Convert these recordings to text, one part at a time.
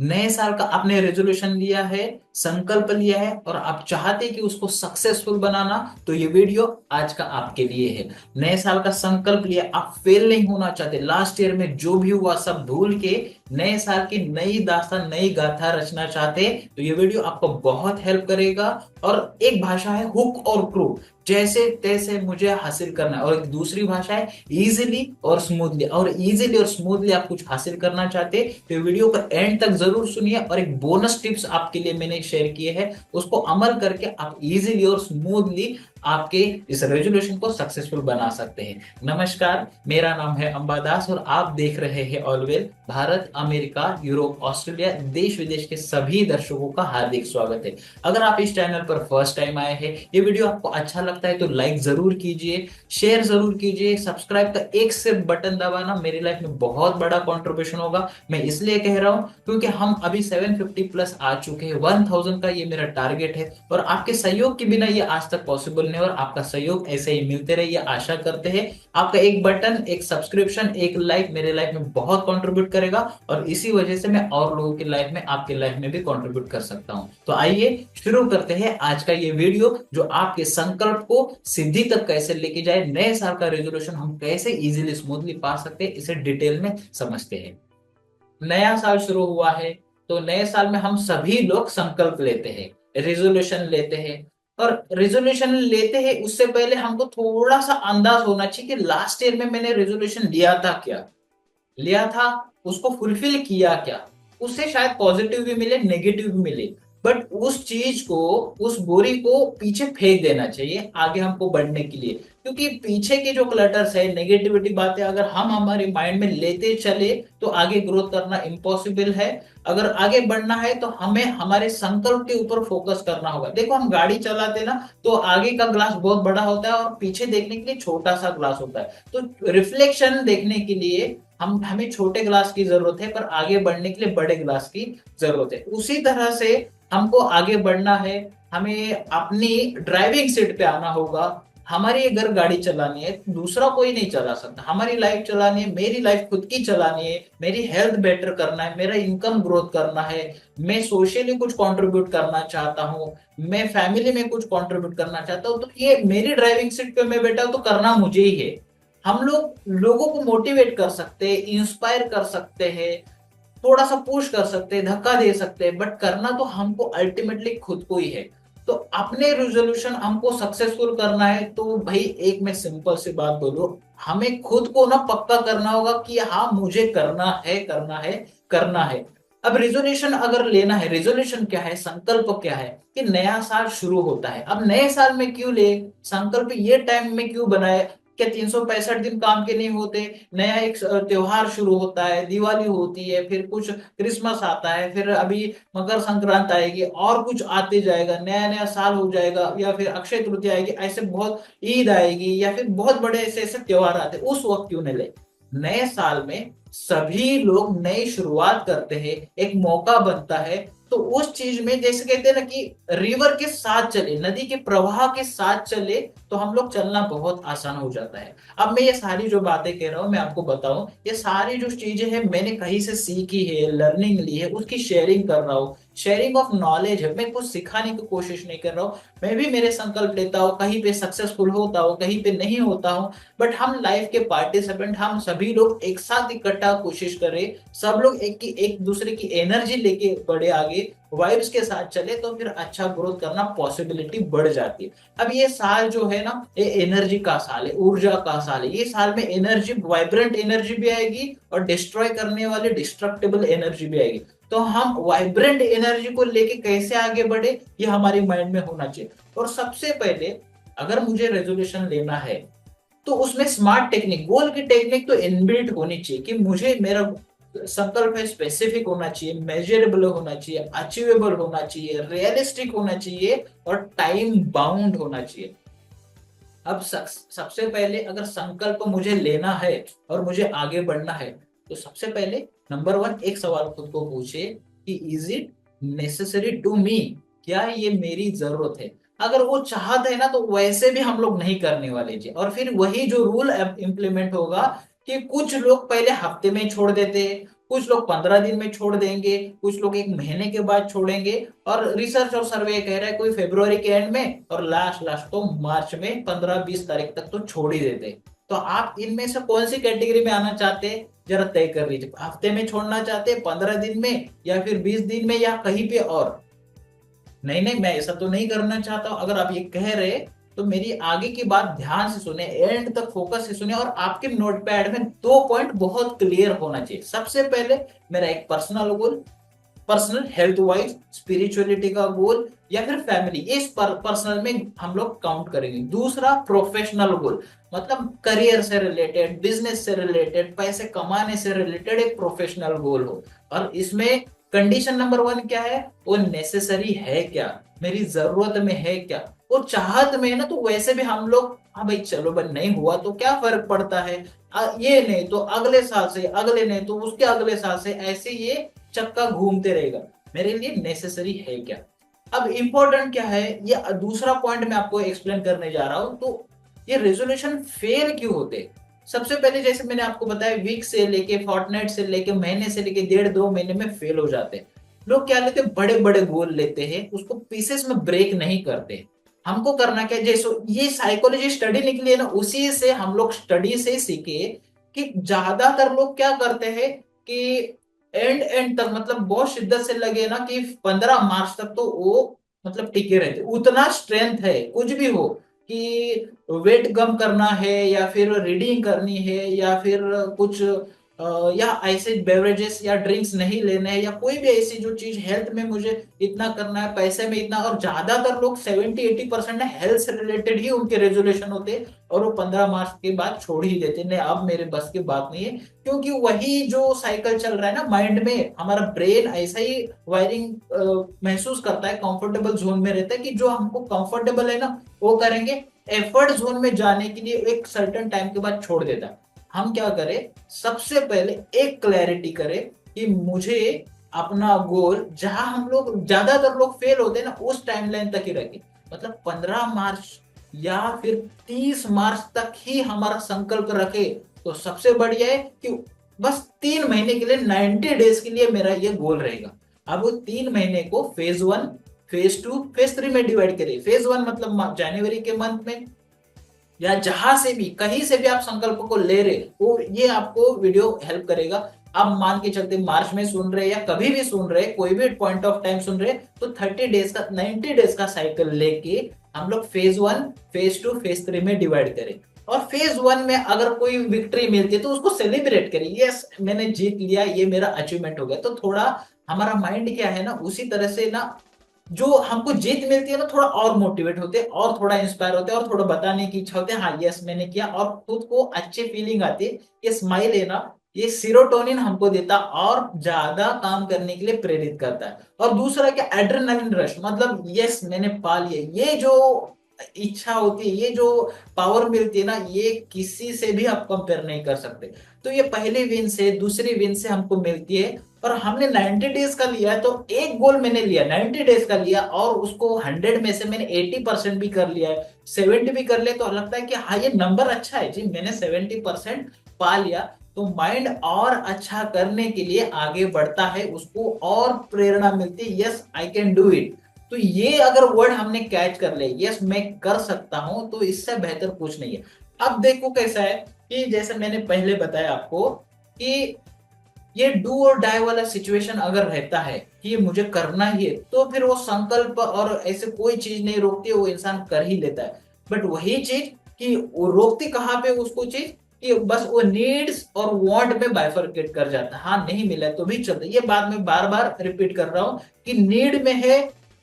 नए साल का आपने रेजोल्यूशन लिया है, संकल्प लिया है और आप चाहते हैं कि उसको सक्सेसफुल बनाना, तो ये वीडियो आज का आपके लिए है। नए साल का संकल्प लिया, आप फेल नहीं होना चाहते, लास्ट ईयर में जो भी हुआ सब भूल के नए साल की नई दास्तान नई गाथा रचना चाहते हैं, तो ये वीडियो आपको बहुत हेल्प करेगा। और एक भाषा है हुक और क्रू, जैसे तैसे मुझे हासिल करना है, और एक दूसरी भाषा है इजीली और स्मूथली। और इजीली और स्मूथली आप कुछ हासिल करना चाहते हैं तो वीडियो को एंड तक जरूर सुनिए, और एक बोनस टिप्स आपके लिए मैंने शेयर किए हैं, उसको अमल करके आप इजीली और स्मूथली आपके इस रेजोल्यूशन को सक्सेसफुल बना सकते हैं। नमस्कार, मेरा नाम है अंबादास और आप देख रहे हैं ऑलवेल। भारत, अमेरिका, यूरोप, ऑस्ट्रेलिया, देश विदेश के सभी दर्शकों का हार्दिक स्वागत है। अगर आप इस चैनल पर फर्स्ट टाइम आए हैं, ये वीडियो आपको अच्छा लगता है तो लाइक जरूर कीजिए, शेयर जरूर कीजिए, सब्सक्राइब का एक सिर्फ बटन दबाना मेरी लाइफ में बहुत बड़ा कंट्रीब्यूशन होगा। मैं इसलिए कह रहा हूं क्योंकि हम अभी 750 प्लस आ चुके हैं, 1000 का ये मेरा टारगेट है, और आपके सहयोग के बिना ये आज तक पॉसिबल नहीं, और आपका सहयोग ऐसे ही मिलते रहे ये आशा करते हैं। आपका एक बटन, एक सब्सक्रिप्शन, एक लाइक मेरे लाइफ में बहुत कंट्रीब्यूट करेगा, और इसी वजह से मैं और लोगों की लाइफ में, आपके लाइफ में भी कंट्रीब्यूट कर सकता हूं। तो आइए शुरू करते हैं आज का ये वीडियो, जो आपके संकल्प को सिद्धि तक कैसे लेके जाए, नए साल का रेजोल्यूशन हम कैसे इजीली स्मूथली पा सकते हैं, इसे डिटेल में समझते हैं। नया साल शुरू हुआ है, तो नए साल में हम सभी लोग संकल्प लेते हैं, रेजोल्यूशन लेते हैं। और रेजोल्यूशन लेते हैं उससे पहले हमको थोड़ा सा अंदाज होना चाहिए कि लास्ट ईयर में मैंने रेजोल्यूशन लिया था, उसको फुलफिल किया क्या। उससे शायद पॉजिटिव भी मिले, नेगेटिव भी मिले, बट उस चीज को, उस बोरी को पीछे फेंक देना चाहिए आगे हमको बढ़ने के लिए। क्योंकि पीछे के जो क्लटर्स है, नेगेटिविटी बातें अगर हम हमारे माइंड में लेते चले तो आगे ग्रोथ करना इम्पॉसिबल है। अगर आगे बढ़ना है तो हमें हमारे संकल्प के ऊपर फोकस करना होगा। देखो, हम गाड़ी चलाते ना, तो आगे का ग्लास बहुत बड़ा होता है और पीछे देखने के लिए छोटा सा ग्लास होता है। तो रिफ्लेक्शन देखने के लिए हमें छोटे ग्लास की जरूरत है, पर आगे बढ़ने के लिए बड़े ग्लास की जरूरत है। उसी तरह से हमको आगे बढ़ना है, हमें अपनी ड्राइविंग सीट पे आना होगा। हमारी अगर गाड़ी चलानी है, दूसरा कोई नहीं चला सकता। हमारी लाइफ चलानी है, मेरी लाइफ खुद की चलानी है, मेरी हेल्थ बेटर करना है, मेरा इनकम ग्रोथ करना है, मैं सोशली कुछ कंट्रीब्यूट करना चाहता हूँ, मैं फैमिली में कुछ कंट्रीब्यूट करना चाहता हूँ, तो ये मेरी ड्राइविंग सीट पे मैं बैठा हूं तो करना मुझे ही है। हम लोग लोगों को मोटिवेट कर सकते हैं, इंस्पायर कर सकते हैं, थोड़ा सा पुश कर सकते हैं, धक्का दे सकते हैं, बट करना तो हमको अल्टीमेटली खुद को ही है। तो अपने रेजोल्यूशन हमको सक्सेसफुल करना है, तो भाई एक मैं सिंपल सी बात बोलूं, हमें खुद को ना पक्का करना होगा कि हाँ मुझे करना है, करना है, करना है। अब रेजोल्यूशन अगर लेना है, रेजोल्यूशन क्या है, संकल्प क्या है, कि नया साल शुरू होता है। अब नए साल में क्यों ले संकल्प, ये टाइम में क्यों बनाए? क्या 365 दिन काम के नहीं होते? नया एक त्योहार शुरू होता है, दिवाली होती है, फिर कुछ क्रिसमस आता है, फिर अभी मकर संक्रांत आएगी, और कुछ आते जाएगा, नया नया साल हो जाएगा, या फिर अक्षय तृतीया आएगी, ऐसे बहुत ईद आएगी, या फिर बहुत बड़े ऐसे ऐसे त्योहार आते हैं। उस वक्त क्यों नहीं ले? नए साल में सभी लोग नई शुरुआत करते हैं, एक मौका बनता है। तो उस चीज में जैसे कहते हैं ना कि रिवर के साथ चले, नदी के प्रवाह के साथ चले, तो हम लोग चलना बहुत आसान हो जाता है। अब मैं ये सारी जो बातें कह रहा हूं, मैं आपको बताऊं, ये सारी जो चीजें हैं मैंने कहीं से सीखी है, लर्निंग ली है, उसकी शेयरिंग कर रहा हूँ। शेयरिंग ऑफ नॉलेज है, मैं कुछ सिखाने की कोशिश नहीं कर रहा हूँ। मैं भी मेरे संकल्प लेता हूँ, कहीं पे सक्सेसफुल होता हूँ, कहीं पे नहीं होता हूँ, बट हम लाइफ के पार्टिसिपेंट, हम सभी लोग एक साथ इकट्ठा कोशिश करें, सब लोग एक दूसरे की एनर्जी लेके बढ़े आगे, वाइब्स के साथ चले, तो फिर अच्छा ग्रोथ करना पॉसिबिलिटी बढ़ जाती है। अब ये साल जो है ना, ये एनर्जी का साल है, ऊर्जा का साल है। ये साल में एनर्जी, वाइब्रेंट एनर्जी भी आएगी, और डिस्ट्रॉय करने वाले डिस्ट्रक्टिबल एनर्जी भी आएगी। तो हम वाइब्रेंट एनर्जी को लेके कैसे आगे बढ़े, ये हमारे माइंड में होना चाहिए। और सबसे पहले अगर मुझे रेजोल्यूशन लेना है, तो उसमें स्मार्ट टेक्निक, गोल की टेक्निक तो इनबिल्ट होनी चाहिए, कि मुझे मेरा संकल्प है स्पेसिफिक होना चाहिए, मेजरेबल होना चाहिए, अचीवेबल होना चाहिए, रियलिस्टिक होना चाहिए, और टाइम बाउंड होना चाहिए। अब सबसे पहले अगर संकल्प मुझे लेना है और मुझे आगे बढ़ना है, तो सबसे पहले नंबर वन एक सवाल खुद को पूछे कि is it necessary to me, क्या ये मेरी जरूरत है? अगर वो चाहत है ना, तो वैसे भी हम लोग नहीं करने वाले जी। और फिर वही जो रूल इम्प्लीमेंट होगा, कि कुछ लोग पहले हफ्ते में छोड़ देते, कुछ लोग 15 दिन में छोड़ देंगे, कुछ लोग 1 महीने के बाद छोड़ेंगे, और रिसर्च और सर्वे कह रहा है कोई फरवरी के एंड में और लास्ट लास्ट तो मार्च में 15-20 तारीख तक तो छोड़ ही देते। तो आप इनमें से कौन सी कैटेगरी में आना चाहते हैं, जरा तय कर लीजिए। हफ्ते में छोड़ना चाहते हैं, 15 दिन में, या फिर 20 दिन में, या कहीं पे और? नहीं नहीं, मैं ऐसा तो नहीं करना चाहता हूं। अगर आप ये कह रहे तो मेरी आगे की बात ध्यान से सुने, एंड तक फोकस से सुने, और आपके नोटपैड में 2 पॉइंट बहुत क्लियर होना चाहिए। सबसे पहले मेरा एक personal goal, personal health wise spirituality का गोल, या फिर फैमिली, इस पर्सनल में हम लोग काउंट करेंगे। दूसरा प्रोफेशनल गोल, मतलब करियर से रिलेटेड, बिजनेस से रिलेटेड, पैसे कमाने से रिलेटेड एक प्रोफेशनल गोल हो। और इसमें कंडीशन नंबर 1 क्या है, वो नेसेसरी है क्या, मेरी जरूरत में है क्या, वो चाहत में है ना, तो वैसे भी हम लोग हाँ भाई चलो भाई, नहीं हुआ तो क्या फर्क पड़ता है, ये नहीं तो अगले साल से, अगले नहीं तो उसके अगले साल से, ऐसे ये चक्का घूमते रहेगा। मेरे लिए नेसेसरी है क्या। अब इंपॉर्टेंट क्या है, ये दूसरा पॉइंट मैं आपको एक्सप्लेन करने जा रहा हूं। तो ये रेजोल्यूशन फेल क्यों होते? सबसे पहले जैसे मैंने आपको बताया, वीक से लेके फोर्टनाइट से लेके महीने से लेके 1.5-2 महीने में फेल हो जाते हैं। लोग क्या लेते हैं, बड़े बड़े गोल लेते हैं, उसको पीसेस में ब्रेक नहीं करते। हमको करना क्या, जैसे ये साइकोलॉजी स्टडी निकली है ना, उसी से हम लोग स्टडी से सीखे कि ज्यादातर लोग क्या करते हैं कि एंड एंड तक, मतलब बहुत शिद्दत से लगे ना कि 15 मार्च तक तो वो मतलब टिके रहते, उतना स्ट्रेंथ है कुछ भी हो, कि वेट कम करना है, या फिर रीडिंग करनी है, या फिर कुछ या ऐसे बेवरेजेस या ड्रिंक्स नहीं लेने हैं, या कोई भी ऐसी जो चीज हेल्थ में मुझे इतना करना है, पैसे में इतना। और ज्यादातर लोग 70-80% हेल्थ से रिलेटेड ही उनके रेजोल्यूशन होते हैं, और वो 15 मार्च के बाद छोड़ ही देते, नहीं अब मेरे बस की बात नहीं है। क्योंकि वही जो साइकिल चल रहा है ना माइंड में, हमारा ब्रेन ऐसा ही वायरिंग महसूस करता है, कंफर्टेबल जोन में रहता है, कि जो हमको कंफर्टेबल है ना वो करेंगे, एफर्ट जोन में जाने के लिए एक सर्टेन टाइम के बाद छोड़ देता है। हम क्या करें, सबसे पहले एक क्लैरिटी करें कि मुझे अपना गोल, जहां हम लोग ज्यादातर लोग फेल होते हैं ना, उस टाइमलाइन तक ही रखें। मतलब 15 मार्च या फिर 30 मार्च तक ही हमारा संकल्प रखे, तो सबसे बढ़िया है कि बस 3 महीने के लिए, 90 डेज के लिए मेरा ये गोल रहेगा। अब वो 3 महीने को फेज 1, फेज 2, फेज 3 में डिवाइड करिए। फेज 1 मतलब जनवरी के मंथ में, या जहां से भी, कहीं से भी आप संकल्प को ले रहे वो, ये आपको वीडियो हेल्प करेगा। आप मान के चलते मार्च में सुन रहे या कभी भी सुन रहे, कोई भी पॉइंट ऑफ टाइम सुन रहे, तो 30 डेज का, 90 डेज का साइकिल लेके हम लोग फेज 1, फेज 2, फेज 3 में डिवाइड करें। और फेज 1 में अगर कोई विक्ट्री मिलती है तो उसको सेलिब्रेट करें, यस मैंने जीत लिया, ये मेरा अचीवमेंट हो गया। तो थोड़ा हमारा माइंड क्या है ना, उसी तरह से ना, जो हमको जीत मिलती है ना, थोड़ा और मोटिवेट होते हैं, और थोड़ा इंस्पायर होते हैं, और थोड़ा बताने की इच्छा होती है, हाँ यस मैंने किया, और खुद को अच्छी फीलिंग आती है। ये स्माइल है ना, ये सीरोटोनिन हमको देता, और ज्यादा काम करने के लिए प्रेरित करता है। और दूसरा क्या, एड्रेनलिन रश, मतलब यस मैंने पा लिया, ये जो इच्छा होती है, ये जो पावर मिलती है ना, ये किसी से भी आप कंपेयर नहीं कर सकते। तो ये पहली विन से, दूसरी विन से हमको मिलती है। और हमने 90 डेज का लिया है, तो एक गोल मैंने लिया 90 डेज का लिया, और उसको 100 में से मैंने 80% भी कर लिया है, 70 भी कर लिया, तो लगता है कि हाँ ये नंबर अच्छा है जी, मैंने 70% पा लिया। तो माइंड और अच्छा करने के लिए आगे बढ़ता है, उसको और प्रेरणा मिलती है, yes I can do it. तो ये अगर वर्ड हमने कैच कर ले, यस मैं कर सकता हूं, तो इससे बेहतर कुछ नहीं है। अब देखो कैसा है, कि जैसे मैंने पहले बताया आपको कि ये डू और डाई वाला सिचुएशन अगर रहता है कि ये मुझे करना ही है, तो फिर वो संकल्प और ऐसे कोई चीज नहीं रोकती, वो इंसान कर ही लेता है। बट वही चीज कि वो रोकती कहाँ पे उसको चीज, कि बस वो नीड्स और वांट में बाइफरकेट कर जाता है। हाँ नहीं मिला तो भी चलता है, ये बात मैं बार बार रिपीट कर रहा हूँ कि नीड में है,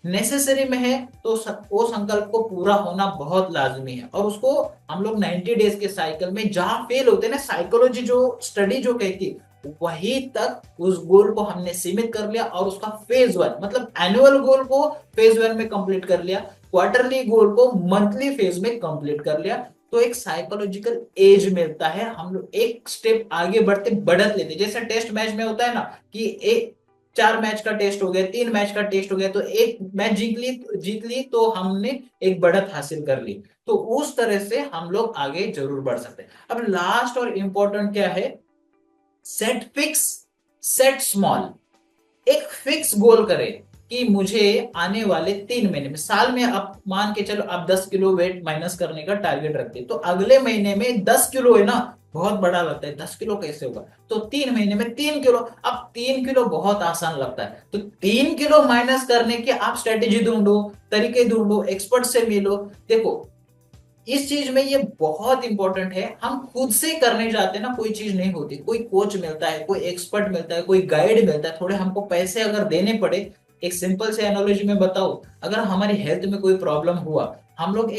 नेसेसरी में है, तो वो संकल्प को पूरा होना बहुत लाजमी है। और उसको हम लोग 90 डेज के साइकिल में जहां फेल होते हैं ना, साइकोलॉजी जो स्टडी जो कहती है, वहीं तक उस गोल को हमने सीमित कर लिया, और उसका फेज 1 मतलब एनुअल गोल को फेज 1 में कंप्लीट कर लिया, क्वार्टरली गोल को मंथली फेज में कंप्लीट कर लिया। तो एक साइकोलॉजिकल एज मिलता है, हम लोग एक स्टेप आगे बढ़ते बढ़त लेते, जैसे टेस्ट मैच में होता है ना, कि एक 4 मैच का टेस्ट हो गया, 3 मैच का टेस्ट हो गया, तो एक मैच जीत ली तो हमने एक बढ़त हासिल कर ली। तो उस तरह से हम लोग आगे जरूर बढ़ सकते हैं। अब लास्ट और इम्पोर्टेंट क्या है, सेट फिक्स सेट स्मॉल, एक फिक्स गोल करें कि मुझे आने वाले 3 महीने में, साल में आप मान के चलो आप 10 किलो वेट माइनस करने का टारगेट रखते हैं, तो अगले महीने में 10 किलो है ना, बहुत बड़ा लगता है 10 किलो कैसे होगा, तो 3 महीने में 3 किलो। अब 3 किलो बहुत आसान लगता है, तो 3 किलो माइनस करने की आप स्ट्रेटेजी ढूंढो, तरीके ढूंढो, एक्सपर्ट से मिलो। देखो इस चीज में ये बहुत इंपॉर्टेंट है, हम खुद से करने जाते हैं ना कोई चीज नहीं होती, कोई कोच मिलता है, कोई एक्सपर्ट मिलता है, कोई गाइड मिलता है, थोड़े हमको पैसे अगर देने पड़े। एक सिंपल से एनालॉजी में बताओ, अगर हमारी हेल्थ में कोई प्रॉब्लम हुआ, हम लोग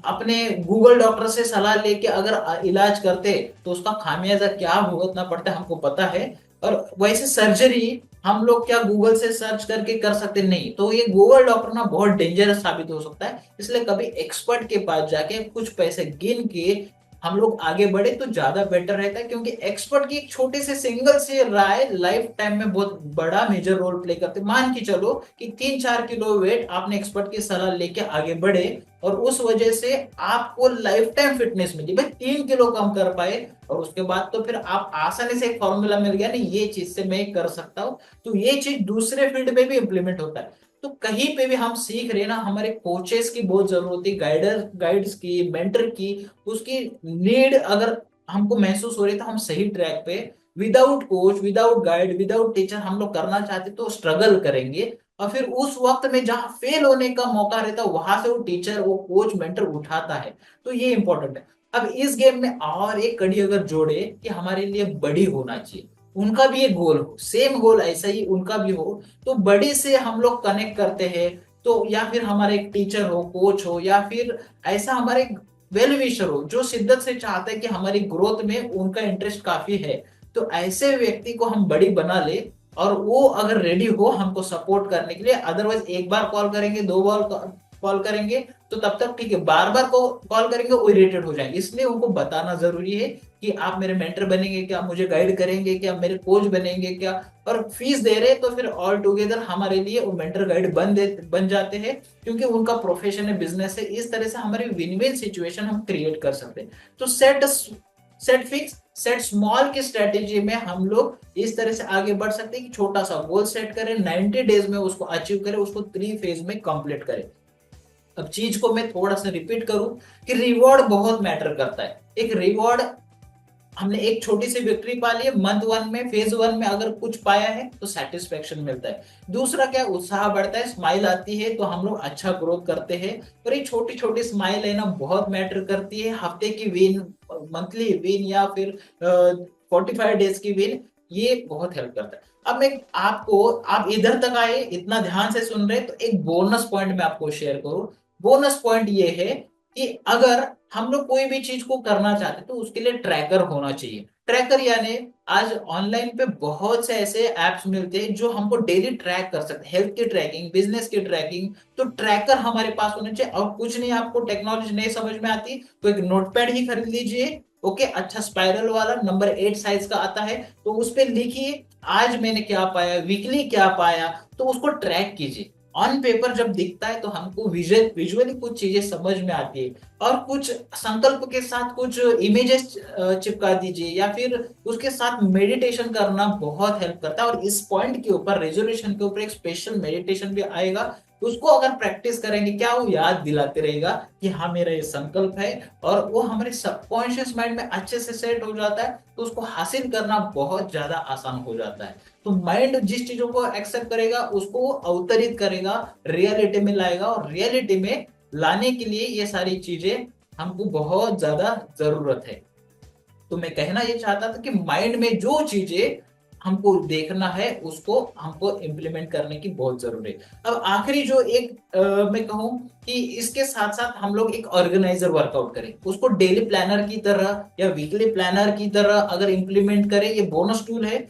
अपने गूगल डॉक्टर से सलाह लेके अगर इलाज करते, तो उसका खामियाजा क्या भुगतना पड़ता है हमको पता है। और वैसे सर्जरी हम लोग क्या गूगल से सर्च करके कर सकते नहीं, तो ये गूगल डॉक्टर ना बहुत डेंजरस साबित हो सकता है, इसलिए कभी एक्सपर्ट के पास जाके कुछ पैसे गिन के हम लोग आगे बढ़े तो ज्यादा बेटर रहता है, क्योंकि एक्सपर्ट की एक छोटे से सिंगल से राय लाइफ टाइम में बहुत बड़ा मेजर रोल प्ले करते हैं। मान के चलो कि 3-4 किलो वेट आपने एक्सपर्ट की सलाह लेके आगे बढ़े, और उस वजह से आपको लाइफ टाइम फिटनेस मिली, भाई 3 किलो कम कर पाए, और उसके बाद तो फिर आप आसानी से एक फॉर्मूला मिल गया नहीं, ये चीज से मैं कर सकता हूँ, तो ये चीज दूसरे फील्ड में भी इम्प्लीमेंट होता है। तो कहीं पे भी हम सीख रहे हैं ना, हमारे कोचेस की बहुत जरूरत है, गाइड्स की, मेंटर की, उसकी नीड अगर हमको महसूस हो रही है, तो हम सही ट्रैक पे, without coach, without guide, without teacher हम लोग करना चाहते तो स्ट्रगल करेंगे, और फिर उस वक्त में जहां फेल होने का मौका रहता है वहां से वो टीचर, वो कोच, मेंटर उठाता है। तो ये इंपॉर्टेंट है। अब इस गेम में और एक कड़ी अगर जोड़े कि हमारे लिए बड़ी होना चाहिए, उनका भी एक गोल हो, सेम गोल ऐसा ही उनका भी हो, तो बड़ी से हम लोग कनेक्ट करते हैं। तो या फिर हमारे एक टीचर हो, कोच हो, या फिर ऐसा हमारे वेल विशर हो जो शिद्दत से चाहते हैं कि हमारी ग्रोथ में उनका इंटरेस्ट काफी है, तो ऐसे व्यक्ति को हम बड़ी बना ले, और वो अगर रेडी हो हमको सपोर्ट करने के लिए, अदरवाइज एक बार कॉल करेंगे, 2 बार कॉल करेंगे, तो तब तक ठीक है, बार बार को कॉल करेंगे वो इरिटेट हो जाएंगे, इसलिए उनको बताना जरूरी है कि आप मेरे मेंटर बनेंगे क्या, मुझे गाइड करेंगे क्या, मेरे कोच बनेंगे क्या, और फीस दे रहे तो फिर ऑल टुगेदर हमारे लिए वो मेंटर गाइड बन जाते हैं, क्योंकि उनका प्रोफेशन है, बिजनेस है। इस तरह से हमारी विन विन सिचुएशन हम क्रिएट कर सकते हैं। तो सेट फिक्स, सेट स्मॉल की स्ट्रेटेजी में हम लोग इस तरह से आगे बढ़ सकते हैं कि छोटा सा गोल सेट करें, 90 डेज में उसको अचीव करें, उसको 3 फेज में कंप्लीट करें। अब चीज को मैं थोड़ा सा रिपीट करूं कि रिवॉर्ड बहुत मैटर करता है। एक रिवॉर्ड, हमने एक छोटी सी विक्ट्री पा ली है मंथ 1 में, फेज 1 में अगर कुछ पाया है तो सेटिस्फेक्शन मिलता है। दूसरा क्या, उत्साह बढ़ता है, स्माइल आती है, तो हम लोग अच्छा ग्रोथ करते हैं। और ये छोटी छोटी स्माइल है ना बहुत मैटर करती है, हफ्ते की विन, मंथली विन, या फिर 45 डेज की विन, ये बहुत हेल्प करता है। अब मैं आपको, आप इधर तक आए, इतना ध्यान से सुन रहे, तो एक बोनस पॉइंट मैं आपको शेयर करूं। बोनस पॉइंट ये है कि अगर हम लोग कोई भी चीज को करना चाहते हैं तो उसके लिए ट्रैकर होना चाहिए। ट्रैकर यानी आज ऑनलाइन पे बहुत से ऐसे एप्स मिलते हैं जो हमको डेली ट्रैक कर सकते हैं, हेल्थ की ट्रैकिंग, बिजनेस की ट्रैकिंग। तो ट्रैकर हमारे पास होना चाहिए। और कुछ नहीं, आपको टेक्नोलॉजी नहीं समझ में आती तो एक नोटपैड ही खरीद लीजिए, ओके, अच्छा स्पाइरल वाला, नंबर 8 साइज का आता है, तो उस पर लिखिए आज मैंने क्या पाया, वीकली क्या पाया, तो उसको ट्रैक कीजिए। ऑन पेपर जब दिखता है तो हमको विजुअली कुछ चीजें समझ में आती है, और कुछ संकल्प के साथ कुछ इमेजेस चिपका दीजिए, या फिर उसके साथ मेडिटेशन करना बहुत हेल्प करता है। और इस पॉइंट के ऊपर, रेजोल्यूशन के ऊपर एक स्पेशल मेडिटेशन भी आएगा, उसको अगर प्रैक्टिस करेंगे क्या, वो याद दिलाते रहेगा कि हाँ मेरा ये संकल्प है, और वो हमारे सबकॉन्शियस माइंड में अच्छे से सेट हो जाता है, तो उसको हासिल करना बहुत ज्यादा आसान हो जाता है। तो माइंड जिस चीजों को एक्सेप्ट करेगा उसको अवतरित करेगा, रियलिटी में लाएगा, और रियलिटी में लाने के लिए ये सारी चीजें हमको बहुत ज्यादा जरूरत है। तो मैं कहना ये चाहता था कि माइंड में जो चीजें हमको देखना है उसको हमको इम्प्लीमेंट करने की बहुत जरूरी है। अब आखिरी जो एक मैं कहूँ कि इसके साथ साथ हम लोग एक ऑर्गेनाइजर वर्कआउट करें, उसको डेली प्लानर की तरह या वीकली प्लानर की तरह अगर इम्प्लीमेंट करें, ये बोनस टूल है।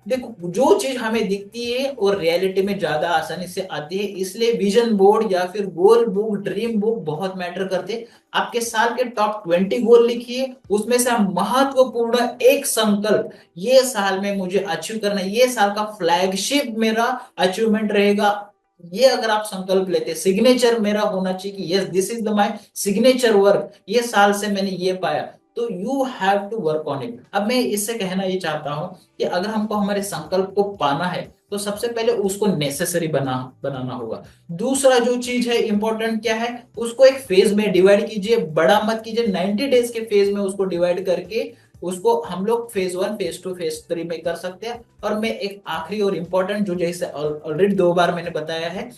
देखो जो चीज हमें दिखती है और रियलिटी में ज्यादा आसानी से आती है, इसलिए विजन बोर्ड या फिर गोल बुक, ड्रीम बुक बहुत मैटर करते हैं। आपके साल के टॉप 20 गोल लिखिए, उसमें से महत्वपूर्ण एक संकल्प, ये साल में मुझे अचीव करना है, ये साल का फ्लैगशिप मेरा अचीवमेंट रहेगा, ये अगर आप संकल्प लेते, सिग्नेचर मेरा होना चाहिए कि yes this is the my signature work, ये साल से मैंने ये पाया। तो you have to work on it. अब मैं इससे कहना ये चाहता हूं कि अगर हमको हमारे संकल्प को पाना है तो सबसे पहले उसको नेसेसरी बनाना होगा। दूसरा जो चीज है इंपॉर्टेंट क्या है, उसको एक फेज में डिवाइड कीजिए, बड़ा मत कीजिए, 90 डेज के फेज में उसको डिवाइड करके उसको हम लोग फेज 1 फेज 2 फेज 3 में कर सकते हैं। और मैं एक आखिरी और इम्पोर्टेंट जो जैसे ऑलरेडी 2 बार मैंने बताया है,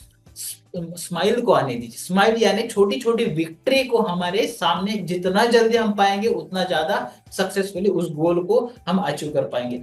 स्माइल को आने दीजिए। स्माइल यानी छोटी छोटी विक्ट्री को हमारे सामने जितना जल्दी हम पाएंगे उतना ज्यादा सक्सेसफुली उस गोल को हम अचीव कर पाएंगे।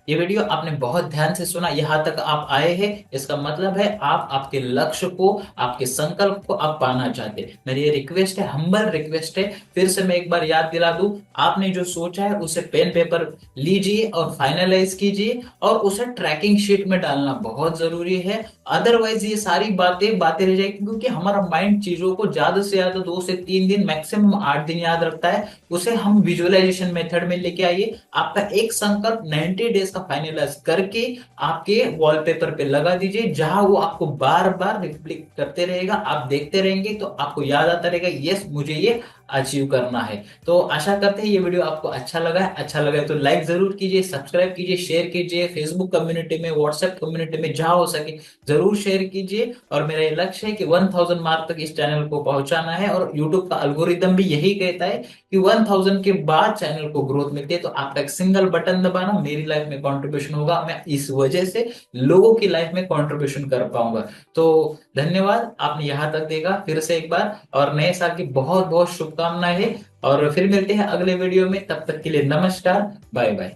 ये वीडियो आपने बहुत ध्यान से सुना, यहाँ तक आप आए हैं, इसका मतलब है आप आपके लक्ष्य को, आपके संकल्प को आप पाना चाहते हैं। मेरी ये रिक्वेस्ट है, हम्बल रिक्वेस्ट है, फिर से मैं एक बार याद दिला दूं, आपने जो सोचा है उसे पेन पेपर लीजिए और फाइनलाइज कीजिए और उसे ट्रैकिंग शीट में डालना बहुत जरूरी है। अदरवाइज ये सारी बातें बातें रह जाएगी, क्योंकि हमारा माइंड चीजों को ज्यादा से ज्यादा 2 से 3 दिन, मैक्सिमम 8 दिन याद रखता है। उसे हम विजुअलाइजेशन मेथड में लेके आइए। आपका एक संकल्प 90 डेज का फाइनलाइज करके आपके वॉलपेपर पे लगा दीजिए, जहां वो आपको बार बार रिफ्लेक्ट करते रहेगा। आप देखते रहेंगे तो आपको याद आता रहेगा, यस मुझे ये अचीव करना है। तो आशा करते हैं ये वीडियो आपको अच्छा लगा है। अच्छा लगा है तो लाइक जरूर कीजिए, सब्सक्राइब कीजिए, शेयर कीजिए, फेसबुक कम्युनिटी में, व्हाट्सएप कम्युनिटी में, जहां हो सके जरूर शेयर कीजिए। और मेरा ये लक्ष्य है कि 1000 मार्क तक इस चैनल को पहुंचाना है। और यूट्यूब का एल्गोरिदम भी यही कहता है कि 1000 के बाद चैनल को ग्रोथ मिलती है। तो आपका एक सिंगल बटन दबाना मेरी लाइफ में कंट्रीब्यूशन होगा, मैं इस वजह से लोगों की लाइफ में कंट्रीब्यूशन कर पाऊंगा। तो धन्यवाद, आपने यहाँ तक देखा फिर से एक बार, और नए साल की बहुत बहुत शुभकामनाएं है। और फिर मिलते हैं अगले वीडियो में, तब तक के लिए नमस्कार, बाय बाय।